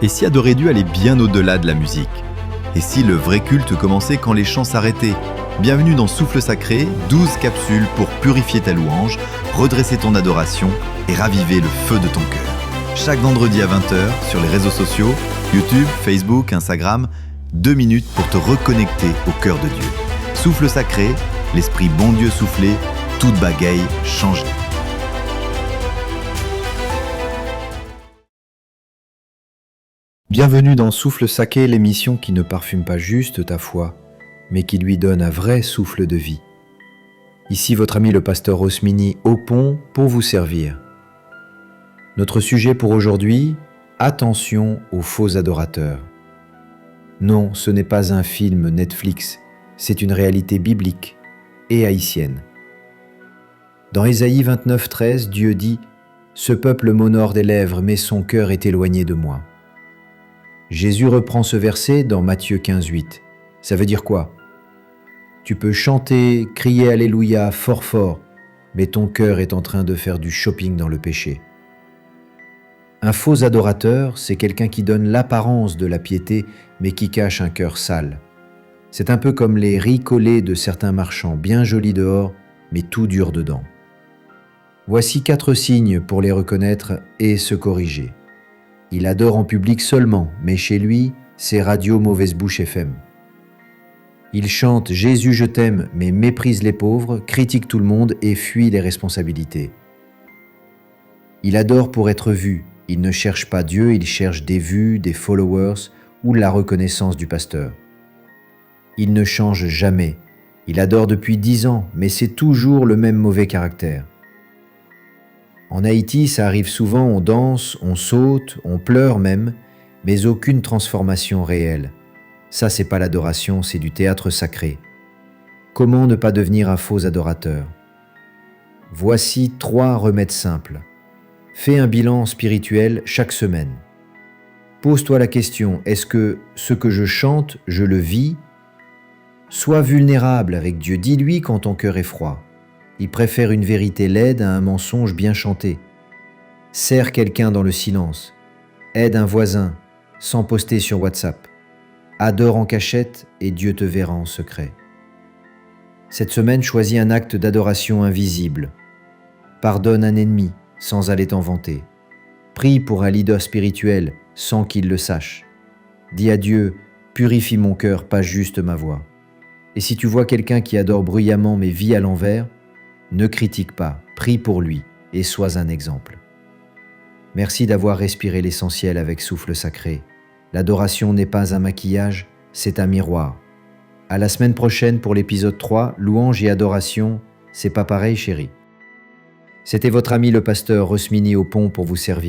Et si adorer Dieu allait bien au-delà de la musique? Et si le vrai culte commençait quand les chants s'arrêtaient? Bienvenue dans Souffle Sacré, 12 capsules pour purifier ta louange, redresser ton adoration et raviver le feu de ton cœur. Chaque vendredi à 20h sur les réseaux sociaux, YouTube, Facebook, Instagram, 2 minutes pour te reconnecter au cœur de Dieu. Souffle Sacré, l'esprit bon Dieu soufflé, toute bagaille changée. Bienvenue dans Souffle Sacré, l'émission qui ne parfume pas juste ta foi, mais qui lui donne un vrai souffle de vie. Ici votre ami le pasteur Rosmini au pont pour vous servir. Notre sujet pour aujourd'hui, attention aux faux adorateurs. Non, ce n'est pas un film Netflix, c'est une réalité biblique et haïtienne. Dans Ésaïe 29:13, Dieu dit « Ce peuple m'honore des lèvres, mais son cœur est éloigné de moi ». Jésus reprend ce verset dans Matthieu 15:8. Ça veut dire quoi? Tu peux chanter, crier Alléluia fort fort, mais ton cœur est en train de faire du shopping dans le péché. Un faux adorateur, c'est quelqu'un qui donne l'apparence de la piété, mais qui cache un cœur sale. C'est un peu comme les riz collés de certains marchands, bien jolis dehors, mais tout dur dedans. Voici 4 signes pour les reconnaître et se corriger. Il adore en public seulement, mais chez lui, c'est Radio Mauvaise Bouche FM. Il chante « Jésus, je t'aime » mais méprise les pauvres, critique tout le monde et fuit les responsabilités. Il adore pour être vu. Il ne cherche pas Dieu, il cherche des vues, des followers ou la reconnaissance du pasteur. Il ne change jamais. Il adore depuis 10 ans, mais c'est toujours le même mauvais caractère. En Haïti, ça arrive souvent, on danse, on saute, on pleure même, mais aucune transformation réelle. Ça, c'est pas l'adoration, c'est du théâtre sacré. Comment ne pas devenir un faux adorateur? Voici 3 remèdes simples. Fais un bilan spirituel chaque semaine. Pose-toi la question, est-ce que ce que je chante, je le vis? Sois vulnérable avec Dieu, dis-lui quand ton cœur est froid. Il préfère une vérité laide à un mensonge bien chanté. Serre quelqu'un dans le silence. Aide un voisin, sans poster sur WhatsApp. Adore en cachette et Dieu te verra en secret. Cette semaine, choisis un acte d'adoration invisible. Pardonne un ennemi, sans aller t'en vanter. Prie pour un leader spirituel, sans qu'il le sache. Dis à Dieu, purifie mon cœur, pas juste ma voix. Et si tu vois quelqu'un qui adore bruyamment mais vit à l'envers, ne critique pas, prie pour lui et sois un exemple. Merci d'avoir respiré l'essentiel avec Souffle Sacré. L'adoration n'est pas un maquillage, c'est un miroir. À la semaine prochaine pour l'épisode 3, louange et adoration, c'est pas pareil chérie. C'était votre ami le pasteur Rosmini au pont pour vous servir.